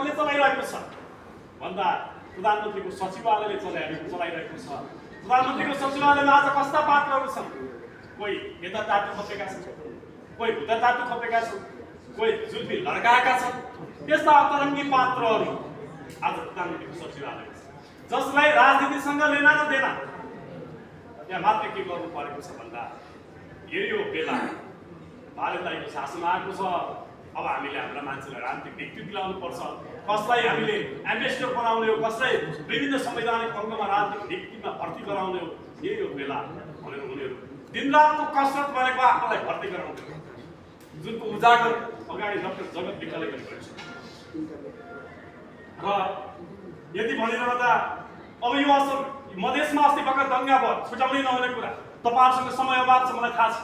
कसले चलाइरहेको छ भन्दा प्रधानमन्त्रीको सचिवालयले चलाइरहेको छ। प्रधानमन्त्रीको सचिवालयमा आज कस्ता पात्रहरू छन्? कोही यता टाटु खपेका छन्, कोही उता टाटु खपेका छन्, कोही जुल्फी लड्काएका छन्। त्यस्ता अतरङ्गी पात्रहरू आज प्रधानमन्त्रीको सचिवालय छ, जसलाई राजनीतिसँग लेना र देना। त्यहाँ मात्र के गर्नु परेको छ भन्दा यो बेला बालनदाईको शासन आएको छ। अब हामीले हाम्रा मान्छेलाई राजनीतिक ढिक्की दिलाउनु पर्छ। कसलाई हामीले एम्बेसडर बनाउने हो, कसलाई विभिन्न संवैधानिक अङ्गमा राजनीतिक ढिक्कीमा भर्ती गराउने हो, यही हो बेला भनेर उनीहरू दिनरातको कसरत गरेको आफूलाई भर्ती गराउँदै जुनको उजागर अगाडि डाक्टर जगत विकलले गरिरहेको छ। र यति भनिरहँदा अब यो असर मधेसमा अस्ति भर्खर दङ्गा भयो, छुटाउनै नहुने कुरा। तपाईँहरूसँग समय अभाव छ, मलाई थाहा छ।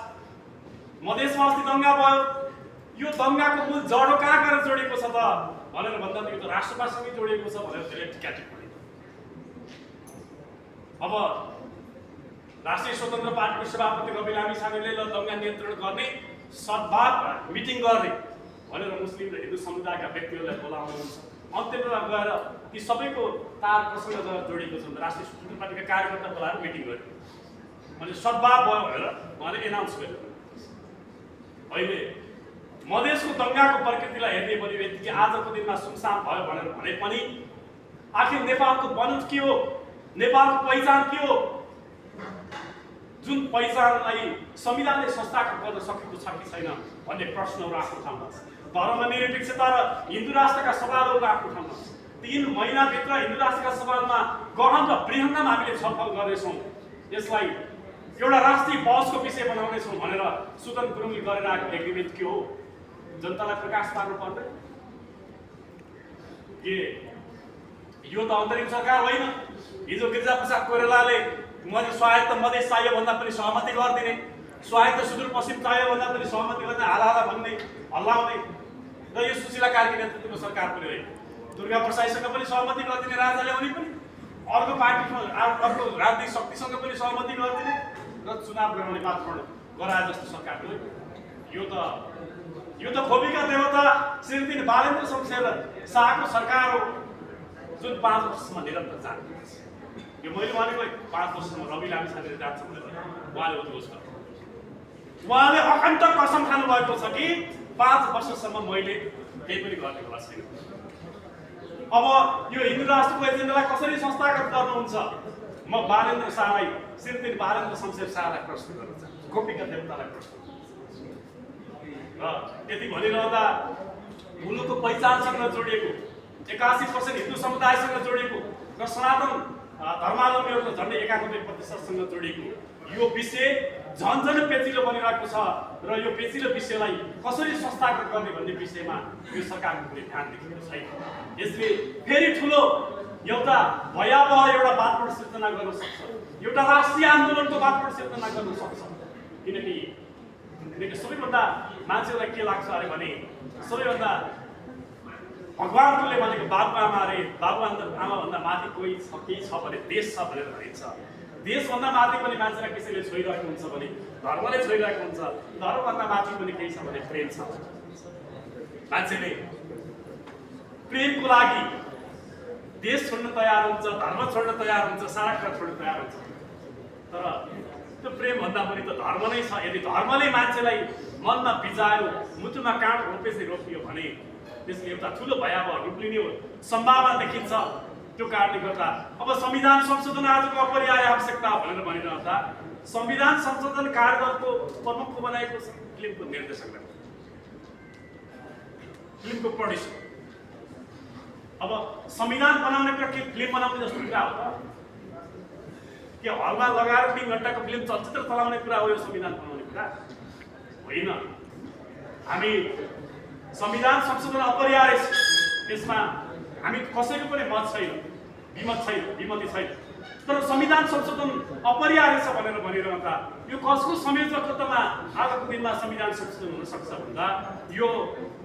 मधेसमा अस्ति दङ्गा भयो, यो दङ्गाको मूल जडो कहाँ गएर जोडिएको छ त भनेर भन्दा त यो त राष्ट्रपासँगै जोडिएको छ भनेर धेरै टिका टिप्पणी। अब राष्ट्रिय स्वतन्त्र पार्टीको सभापति रवि लामिछानेले ल दङ्गा नियन्त्रण गर्ने सद्भाव मिटिङ गर्ने भनेर मुस्लिम र हिन्दू समुदायका व्यक्तिहरूलाई बोलाउनुहुन्छ। अन्त्यमा गएर ती सबैको तार प्रसङ्ग जोडिएको छ। राष्ट्रिय स्वतन्त्र पार्टीका कार्यकर्ता बोलाएर मिटिङ गर्यो अनि सद्भाव भयो भनेर उहाँले एनाउन्स गर्यो। अहिले मधेसको दङ्गाको प्रकृतिलाई हेर्ने पनि यतिकै आजको दिनमा सुनसान भयो भनेर भने पनि आखिर नेपालको बनोट के हो, नेपालको पहिचान के हो, जुन पहिचानलाई संविधानले संस्थागत गर्न सकेको छ कि छैन भन्ने प्रश्नहरू आफ्नो ठाउँमा छ। धर्मनिरपेक्षता र हिन्दू राष्ट्रका सवालहरू आफ्नो ठाउँमा छ। 3 महिनाभित्र हिन्दू राष्ट्रका सवालमा गहन र बृहन्नम हामीले छलफल गर्नेछौँ। यसलाई एउटा राष्ट्रिय बहसको विषय बनाउनेछौँ भनेर सुदन गुरुङले गरेर आएको एग्रिमेन्ट के हो? जनतालाई प्रकाश पार्नु पर्दैन के? यो त अन्तरिम सरकार होइन। हिजो गिरिजाप्रसाद कोइरालाले मैले स्वायत्त मधेस चाहियो भन्दा पनि सहमति गरिदिने, स्वायत्त सुदूरपश्चिम चाहियो भन्दा पनि सहमति गर्ने, हालाहाला भन्ने हल्लाउने र यो सुशीला कार्की नेतृत्वको सरकार पनि होइन। दुर्गा प्रसाईसँग पनि सहमति गरिदिने राजा ल्याउने पनि, अर्को पार्टीसँग अर्को राजनीतिक शक्तिसँग पनि सहमति गरिदिने र चुनाव गराउने मात्र गराए जस्तो सरकार हो। यो त खोपीका देवता श्री बालेन्द्र शमशेर शाहको सरकार हो जुन 5 वर्षसम्म निरन्तर जान्छ। यो मैले भनेको 5 वर्षसम्म रवि लामिछानेले जान्छ भनेर उहाँले उद्घोष गर्नु। उहाँले अखण्ड कसम खानु भएको छ कि 5 वर्षसम्म मैले केही पनि गर्नेवाला छैन। अब यो हिन्दू राष्ट्रको एजेन्डालाई कसरी संस्थागत गर्नुहुन्छ? म बालेन्द्र शाहलाई, श्री बालेन्द्र शमशेर शाहलाई प्रश्न गर्न चाहन्छु, खोपीका देवतालाई प्रश्न। र यति भनिरहँदा मुलुकको पहिचानसँग जोडिएको 81% हिन्दू समुदायसँग जोडिएको र सनातन धर्मावलम्बीहरूको झन्डै 91%सँग जोडिएको यो विषय झन्झन पेचिलो बनिरहेको छ र यो पेचिलो विषयलाई कसरी संस्थागत गर्ने भन्ने विषयमा यो सरकारको कुनै ध्यान दिएको छैन। यसले फेरि ठुलो एउटा भयावह एउटा वातावरण सिर्जना गर्न सक्छ, एउटा राष्ट्रिय आन्दोलनको वातावरण सिर्जना गर्न सक्छ। किनकि सबैभन्दा मान्छेलाई के लाग्छ अरे भने सबैभन्दा भगवान्ले भनेको बाबुआमा अरे बाबुआमाभन्दा माथि कोही छ, केही छ भने देश छ भनेर भनिन्छ। देशभन्दा माथि पनि मान्छेलाई कसैले छोइरहेको हुन्छ भने धर्मले छोइरहेको हुन्छ, धर्मभन्दा माथि पनि केही छ भने प्रेम छ। मान्छेले प्रेमको लागि देश छोड्न तयार हुन्छ, धर्म छोड्न तयार हुन्छ, सारा कुरा छोड्न तयार हुन्छ। तर त्यो प्रेम भन्दा पनि त धर्म नै छ। यदि धर्मले मान्छेलाई मनमा बिजायो, मुटुमा काँड रोपेपछि रोपियो भने त्यसले एउटा ठुलो भयावह रूप लिने सम्भावना देखिन्छ। त्यो कारणले गर्दा अब संविधान संशोधन आजको अपरिहार्य आवश्यकता भनेर भनिरहँदा संविधान संशोधन कार्यदलको प्रमुखको बनाएको छ, फिल्मको निर्देशकले, फिल्मको प्रोड्युसर। अब संविधान बनाउने कुरा के फिल्म बनाउने जस्तो कुरा हो त? के हलमा लगाएर 3 घण्टाको फिल्म चलचित्र चलाउने कुरा हो यो संविधान बनाउने कुरा? होइन। हामी संविधान संशोधन अपरिहार्य छ, त्यसमा हामी कसैको पनि मत छैन, विमति छैन। तर संविधान संशोधन अपरिहार्य छ भनेर भनिरहँदा यो कसको संयोजकत्वमा आजको दिनमा संविधान संशोधन हुन सक्छ भन्दा यो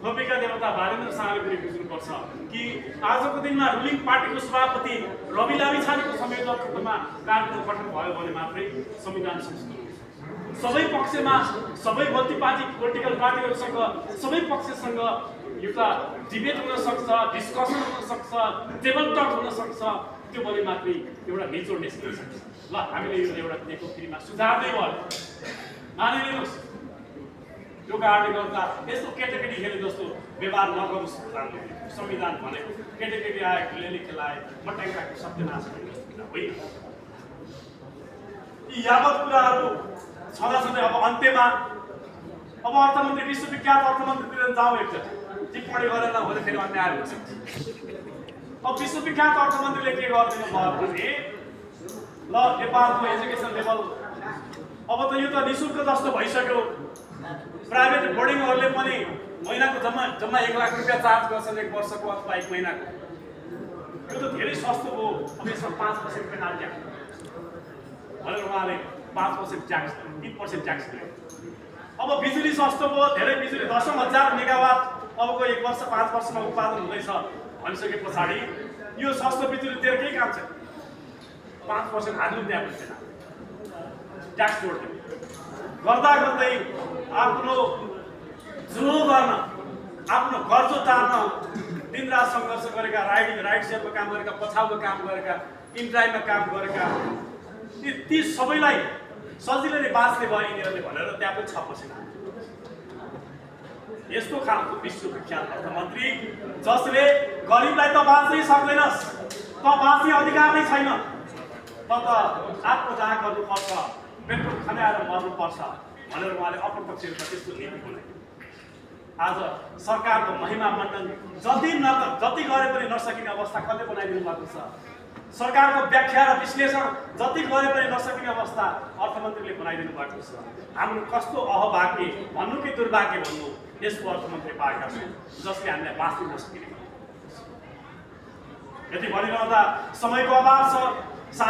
खोपीका देवता बालेन्द्र शाहले पनि बुझ्नुपर्छ कि आजको दिनमा रुलिङ पार्टीको सभापति रवि लामिछानेको संयोजकत्वमा कार्यक्रम गठन भयो भने मात्रै संविधान संशोधन हुन्छ। सबै पक्षमा, सबै पोलिटिकल पार्टीहरूसँग, सबै पक्षसँग एउटा डिबेट हुन सक्छ, डिस्कसन हुन सक्छ, टेबल टक हुन सक्छ, त्यो भने मात्रै एउटा निचोड निस्किन सक्छ। ल हामीले यो एउटा दिएको फ्रीमा सुधार्दै भयो, मानिलिनुहोस्। त्यो कारणले गर्दा यस्तो केटाकेटी खेले जस्तो व्यवहार नगर्नुहोस्। प्रधानमन्त्री संविधान भनेको केटाकेटी आए खेलेले खेलाए मट्याङ्काको सत्यनाश गर्ने कुरा होइन। यी यावत कुराहरू छँदाछँदै अब अन्त्यमा अब अर्थमन्त्री विश्वविख्यात अर्थमन्त्रीतिर जाउँ एकचोटि। टिप्पणी गरेर भने फेरि अन्याय हुन सक्छ। अब विश्वविख्यात अर्थमन्त्रीले के गरिदिनु भयो भने ल नेपालको एजुकेसन लेभल अब त यो त निःशुल्क जस्तो भइसक्यो। प्राइभेट बोर्डिङहरूले पनि महिनाको जम्मा 1 लाख रुपियाँ चार्ज गर्छन् एक वर्षको अथवा एक महिनाको। यो त धेरै सस्तो हो। अब यसमा 5% पेनाल्टी भनेर उहाँले 5% ट्याक्स 3% ट्याक्स दियो। अब बिजुली सस्तो भयो, धेरै बिजुली 10,000 मेगावाट अबको 1 वर्ष 5 वर्षमा उत्पादन हुँदैछ भनिसके पछाडि यो सस्तो बिजुली दिएर केही काम छैन। 5% हाल्नु त्यहाँ पनि छैन, ट्याक्स जोड्दै गर्दा गर्दै आफ्नो जुलो गर्न, आफ्नो कर्जो तार्न दिनरात सङ्घर्ष गरेका, राइट सेयरको काम गरेका, पछाउको काम गरेका, इन्ट्राइमा काम गरेका ती सबैलाई सजिलै बाँच्ने भयो यिनीहरूले भनेर त्यहाँ पनि 6% यस्तो खालको विश्वविख्यात अर्थमन्त्री जसले गरिबलाई त बाँच्नै सक्दैनस्, त बाँच्ने अधिकार नै छैन, त आत्मदाह गर्नुपर्छ, पेट्रोल खनाएर मर्नुपर्छ भनेर उहाँले अप्रत्यक्ष रूपमा त्यस्तो नीति बनाए। आज सरकारको महिमा मण्डन जति गरे पनि नसकिने अवस्था कसले बनाइदिनु भएको छ। सरकारको व्याख्या र विश्लेषण जति गरे पनि नसकिने अवस्था अर्थमन्त्रीले बनाइदिनु भएको छ। हाम्रो कस्तो अहभाग्य भन्नु कि दुर्भाग्य भन्नु यसको अर्थमन्त्री पाएका छौँ जसले हामीलाई बाँच्न नसकिने। यति भनिरहँदा समयको अभाव छ।